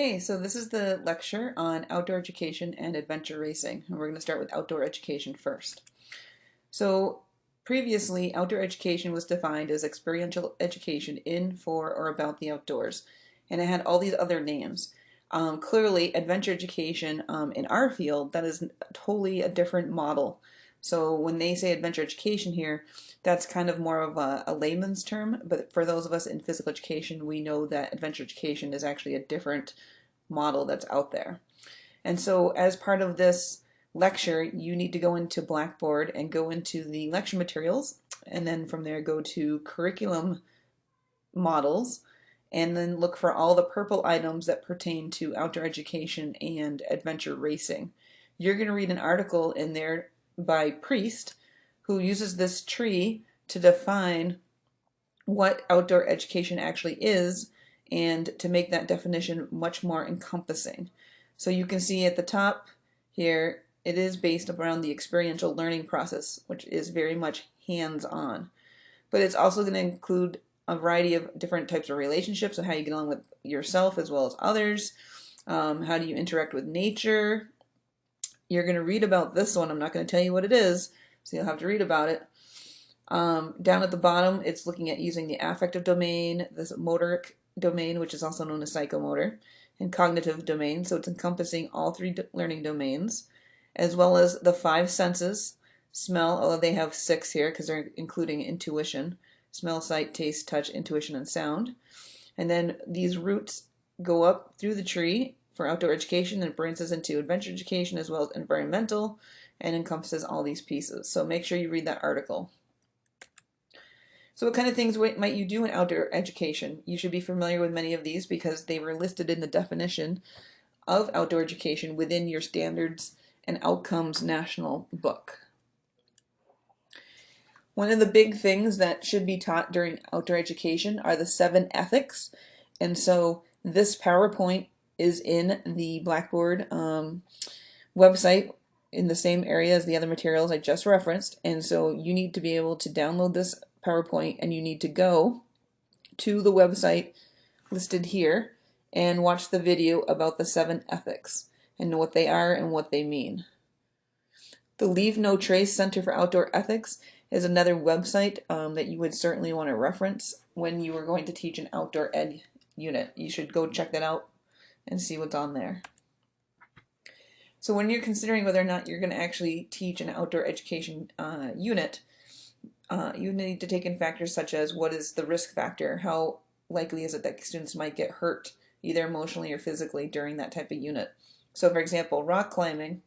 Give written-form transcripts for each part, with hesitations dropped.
Hey, so this is the lecture on outdoor education and adventure racing, and we're going to start with outdoor education first. So previously, outdoor education was defined as experiential education in, for, or about the outdoors, and it had all these other names. Clearly, adventure education in our field, that is totally a different model. So when they say adventure education here, that's kind of more of a layman's term, but for those of us in physical education, we know that adventure education is actually a different model that's out there. And so as part of this lecture, you need to go into Blackboard and go into the lecture materials, and then from there go to curriculum models, and then look for all the purple items that pertain to outdoor education and adventure racing. You're going to read an article in there by Priest, who uses this tree to define what outdoor education actually is and to make that definition much more encompassing. So you can see at the top here, it is based around the experiential learning process, which is very much hands-on. But it's also going to include a variety of different types of relationships, so how you get along with yourself as well as others. How do you interact with nature? You're going to read about this one. I'm not going to tell you what it is, so you'll have to read about it. Down at the bottom, it's looking at using the affective domain, this motoric domain, which is also known as psychomotor, and cognitive domain, so it's encompassing all three learning domains, as well as the five senses, smell, although they have six here because they're including intuition, smell, sight, taste, touch, intuition, and sound. And then these roots go up through the tree for outdoor education and branches into adventure education as well as environmental, and encompasses all these pieces. So make sure you read that article. So what kind of things might you do in outdoor education? You should be familiar with many of these because they were listed in the definition of outdoor education within your Standards and Outcomes National Book. One of the big things that should be taught during outdoor education are the 7 ethics. And so this PowerPoint is in the Blackboard website in the same area as the other materials I just referenced. And so you need to be able to download this PowerPoint and you need to go to the website listed here and watch the video about the 7 ethics and know what they are and what they mean. The Leave No Trace Center for Outdoor Ethics is another website that you would certainly want to reference when you are going to teach an outdoor ed unit. You should go check that out and see what's on there. So when you're considering whether or not you're going to actually teach an outdoor education unit, you need to take in factors such as what is the risk factor, how likely is it that students might get hurt either emotionally or physically during that type of unit. So for example, rock climbing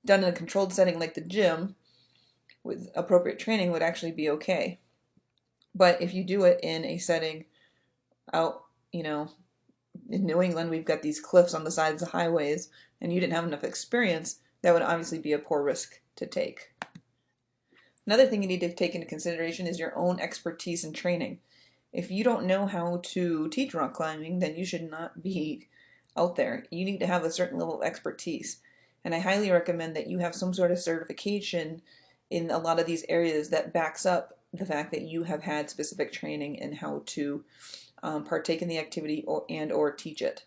done in a controlled setting like the gym with appropriate training would actually be okay. But if you do it in a setting out, in New England, we've got these cliffs on the sides of highways, and you didn't have enough experience, that would obviously be a poor risk to take. Another thing you need to take into consideration is your own expertise and training. If you don't know how to teach rock climbing, then you should not be out there. You need to have a certain level of expertise. And I highly recommend that you have some sort of certification in a lot of these areas that backs up the fact that you have had specific training in how to partake in the activity or teach it.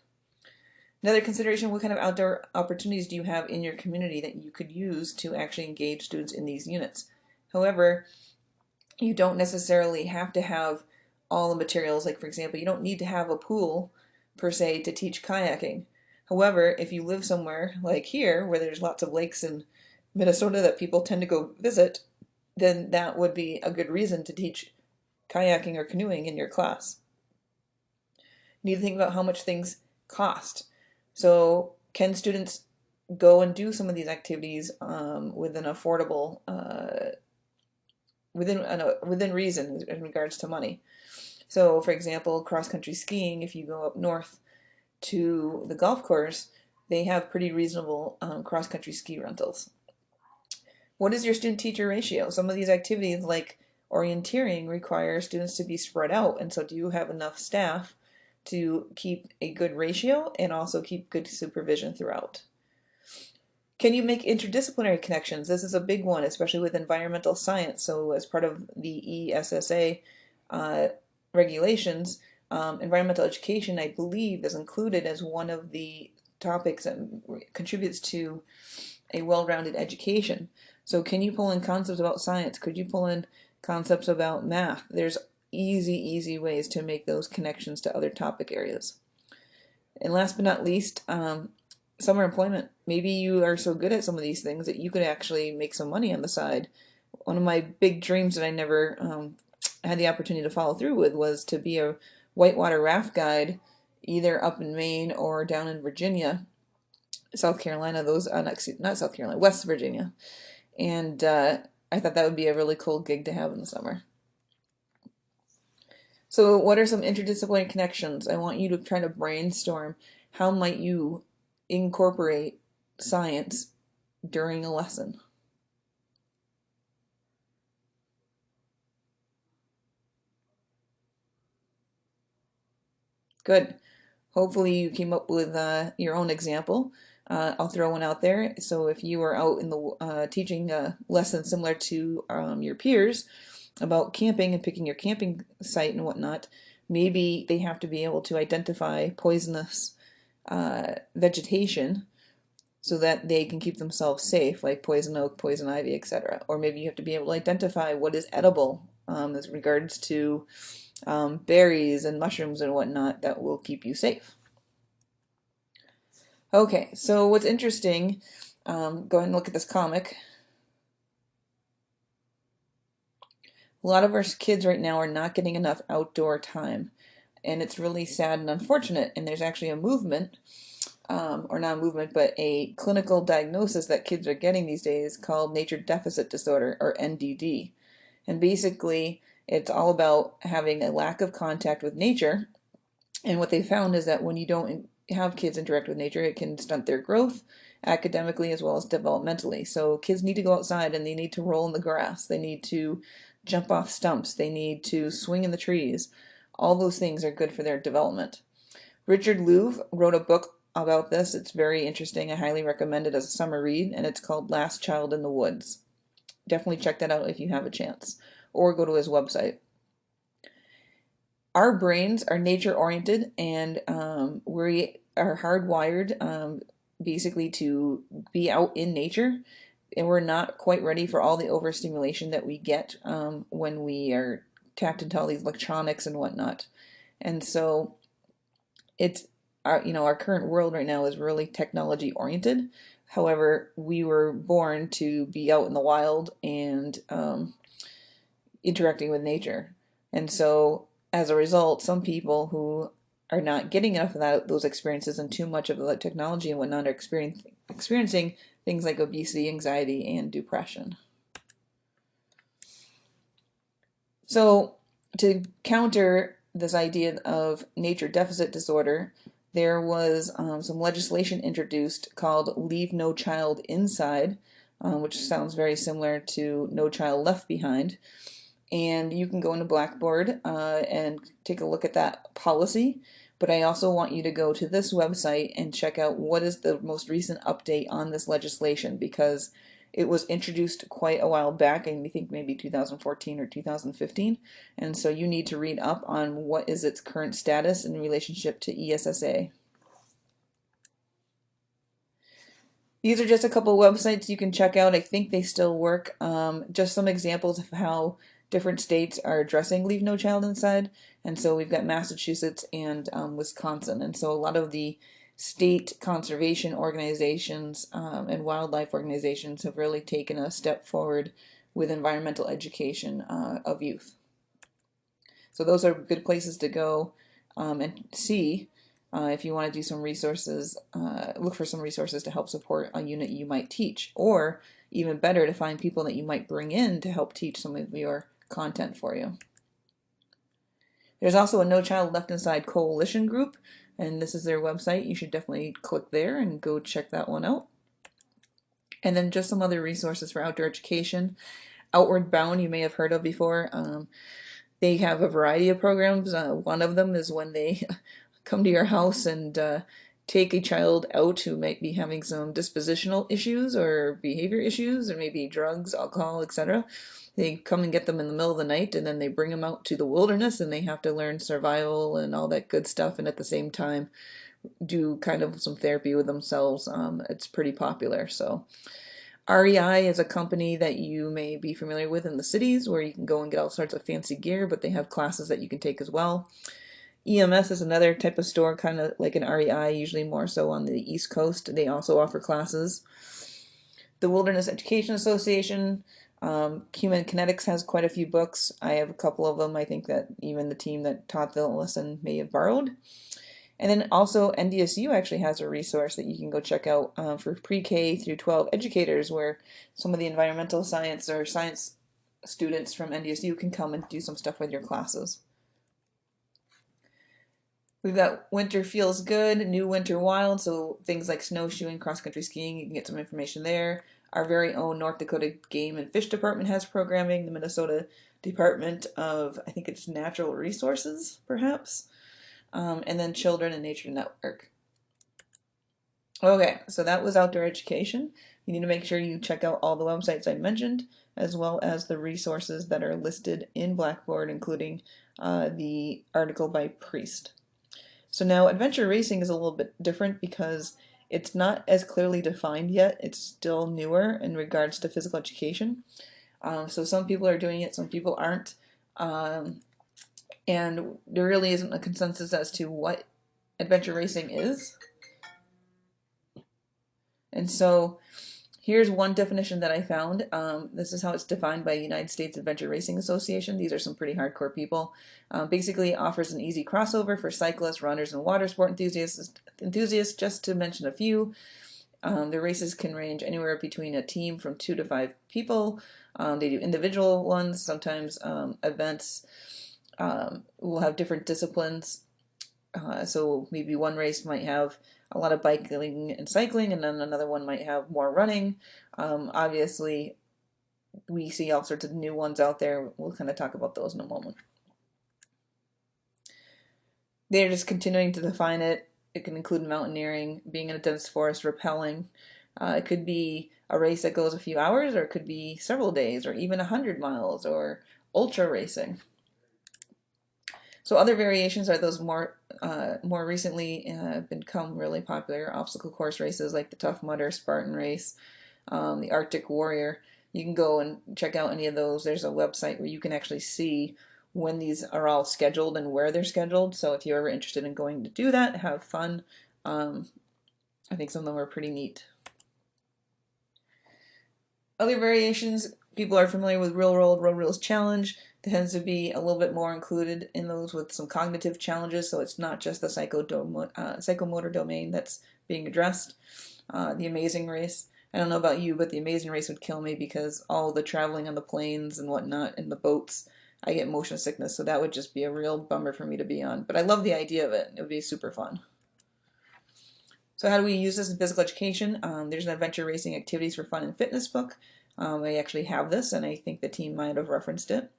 Another consideration, what kind of outdoor opportunities do you have in your community that you could use to actually engage students in these units? However, you don't necessarily have to have all the materials. Like for example, you don't need to have a pool per se to teach kayaking. However, if you live somewhere like here where there's lots of lakes in Minnesota that people tend to go visit, then that would be a good reason to teach kayaking or canoeing in your class. You need to think about how much things cost. So can students go and do some of these activities with an affordable, within reason in regards to money? So for example, cross-country skiing, if you go up north to the golf course, they have pretty reasonable cross-country ski rentals. What is your student-teacher ratio? Some of these activities like orienteering require students to be spread out, and so do you have enough staff to keep a good ratio and also keep good supervision throughout? Can you make interdisciplinary connections? This is a big one, especially with environmental science. So as part of the ESSA regulations, environmental education, I believe, is included as one of the topics that contributes to a well-rounded education. So can you pull in concepts about science? Could you pull in concepts about math? There's easy ways to make those connections to other topic areas. And last but not least, summer employment. Maybe you are so good at some of these things that you could actually make some money on the side. One of my big dreams that I never had the opportunity to follow through with was to be a whitewater raft guide, either up in Maine or down in Virginia, South Carolina. Those not South Carolina, West Virginia, and I thought that would be a really cool gig to have in the summer. So, what are some interdisciplinary connections? I want you to try to brainstorm how might you incorporate science during a lesson. Good. Hopefully you came up with your own example. I'll throw one out there. So if you are out in the teaching a lesson similar to your peers about camping and picking your camping site and whatnot, maybe they have to be able to identify poisonous vegetation so that they can keep themselves safe, like poison oak, poison ivy, etc. Or maybe you have to be able to identify what is edible as regards to berries and mushrooms and whatnot that will keep you safe. Okay, so what's interesting, go ahead and look at this comic. A lot of our kids right now are not getting enough outdoor time, and it's really sad and unfortunate. And there's actually a movement, or not a movement, but a clinical diagnosis that kids are getting these days called nature deficit disorder, or NDD. And basically, it's all about having a lack of contact with nature. And what they found is that when you don't have kids interact with nature, it can stunt their growth academically as well as developmentally. So kids need to go outside and they need to roll in the grass. They need to jump off stumps. They need to swing in the trees. All those things are good for their development. Richard Louv wrote a book about this. It's very interesting. I highly recommend it as a summer read, and it's called Last Child in the Woods. Definitely check that out if you have a chance, or go to his website. Our brains are nature oriented, and we are hardwired basically to be out in nature, and we're not quite ready for all the overstimulation that we get when we are tapped into all these electronics and whatnot. And so it's our current world right now is really technology oriented. However, we were born to be out in the wild and interacting with nature. And so as a result, some people who are not getting enough of those experiences and too much of the technology and whatnot are experiencing things like obesity, anxiety, and depression. So to counter this idea of nature deficit disorder, there was some legislation introduced called Leave No Child Inside, which sounds very similar to No Child Left Behind. And you can go into Blackboard and take a look at that policy. But I also want you to go to this website and check out what is the most recent update on this legislation, because it was introduced quite a while back, and we think maybe 2014 or 2015. And so you need to read up on what is its current status in relationship to ESSA. These are just a couple of websites you can check out. I think they still work. Just some examples of how different states are addressing Leave No Child Inside. And so we've got Massachusetts and Wisconsin. And so a lot of the state conservation organizations and wildlife organizations have really taken a step forward with environmental education of youth. So those are good places to go and see if you want to do some resources, look for some resources to help support a unit you might teach, or even better, to find people that you might bring in to help teach some of your content for you. There's also a No Child Left Inside coalition group, and this is their website. You should definitely click there and go check that one out. And then just some other resources for outdoor education. Outward Bound, you may have heard of before. They have a variety of programs. One of them is when they come to your house and take a child out who might be having some dispositional issues or behavior issues or maybe drugs, alcohol, etc. They come and get them in the middle of the night, and then they bring them out to the wilderness, and they have to learn survival and all that good stuff, and at the same time do kind of some therapy with themselves. It's pretty popular. So REI is a company that you may be familiar with in the cities, where you can go and get all sorts of fancy gear, but they have classes that you can take as well. EMS is another type of store, kind of like an REI, usually more so on the East Coast. They also offer classes. The Wilderness Education Association, Human Kinetics has quite a few books. I have a couple of them. I think that even the team that taught the lesson may have borrowed. And then also NDSU actually has a resource that you can go check out for pre-K through 12 educators, where some of the environmental science or science students from NDSU can come and do some stuff with your classes. We've got Winter Feels Good, New Winter Wild, so things like snowshoeing, cross-country skiing, you can get some information there. Our very own North Dakota Game and Fish Department has programming. The Minnesota Department of, I think it's Natural Resources, perhaps. And then Children and Nature Network. Okay, so that was outdoor education. You need to make sure you check out all the websites I mentioned, as well as the resources that are listed in Blackboard, including the article by Priest. So now adventure racing is a little bit different because it's not as clearly defined yet. It's still newer in regards to physical education. So some people are doing it, some people aren't. And there really isn't a consensus as to what adventure racing is. And so here's one definition that I found. This is how it's defined by United States Adventure Racing Association. These are some pretty hardcore people. Basically, it offers an easy crossover for cyclists, runners, and water sport enthusiasts, just to mention a few. The races can range anywhere between a team from 2 to 5 people. They do individual ones, sometimes events will have different disciplines. So maybe one race might have a lot of biking and cycling, and then another one might have more running. Obviously, we see all sorts of new ones out there. We'll kind of talk about those in a moment. They're just continuing to define it. It can include mountaineering, being in a dense forest, rappelling. It could be a race that goes a few hours, or it could be several days, or even 100 miles, or ultra racing. So other variations are those more recently become really popular obstacle course races like the Tough Mudder, Spartan Race, the Arctic Warrior. You can go and check out any of those. There's a website where you can actually see when these are all scheduled and where they're scheduled. So if you're ever interested in going to do that, have fun. I think some of them are pretty neat. Other variations, people are familiar with Real World Road Rules Challenge. There tends to be a little bit more included in those with some cognitive challenges, so it's not just the psychomotor domain that's being addressed. The Amazing Race. I don't know about you, but the Amazing Race would kill me because all the traveling on the planes and whatnot and the boats, I get motion sickness, so that would just be a real bummer for me to be on. But I love the idea of it. It would be super fun. So how do we use this in physical education? There's an adventure racing activities for fun and fitness book. I actually have this, and I think the team might have referenced it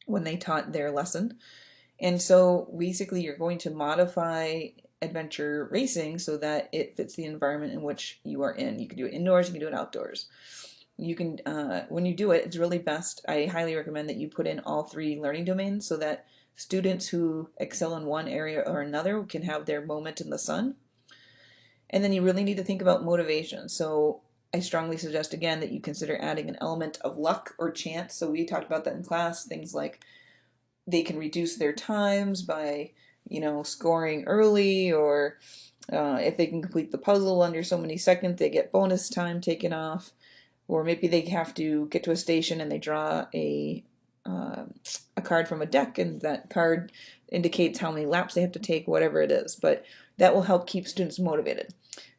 when they taught their lesson. And so basically you're going to modify adventure racing so that it fits the environment in which you are in. You can do it indoors, you can do it outdoors. You can, when you do it, it's really best, I highly recommend that you put in all 3 learning domains so that students who excel in one area or another can have their moment in the sun. And then you really need to think about motivation. So I strongly suggest again that you consider adding an element of luck or chance. So we talked about that in class, things like they can reduce their times by, scoring early, or if they can complete the puzzle under so many seconds, they get bonus time taken off. Or maybe they have to get to a station and they draw a card from a deck, and that card indicates how many laps they have to take, whatever it is. But that will help keep students motivated.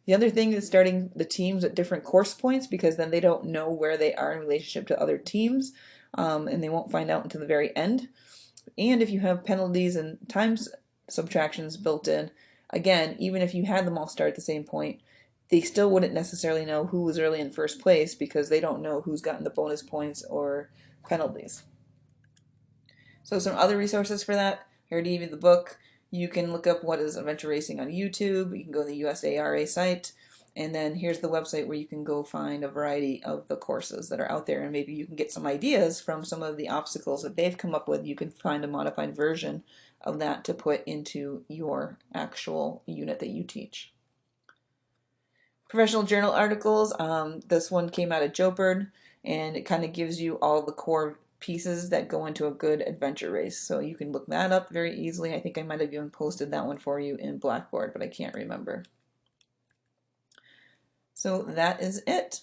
The other thing is starting the teams at different course points, because then they don't know where they are in relationship to other teams, and they won't find out until the very end. And if you have penalties and times subtractions built in, again, even if you had them all start at the same point, they still wouldn't necessarily know who was really in first place because they don't know who's gotten the bonus points or penalties. So some other resources for that, I already gave you the book. You can look up what is adventure racing on YouTube. You can go to the USARA site, and then here's the website where you can go find a variety of the courses that are out there, and maybe you can get some ideas from some of the obstacles that they've come up with. You can find a modified version of that to put into your actual unit that you teach. Professional journal articles. This one came out of Joe-Bird, and it kind of gives you all the core pieces that go into a good adventure race. So you can look that up very easily. I think I might have even posted that one for you in Blackboard, but I can't remember. So that is it.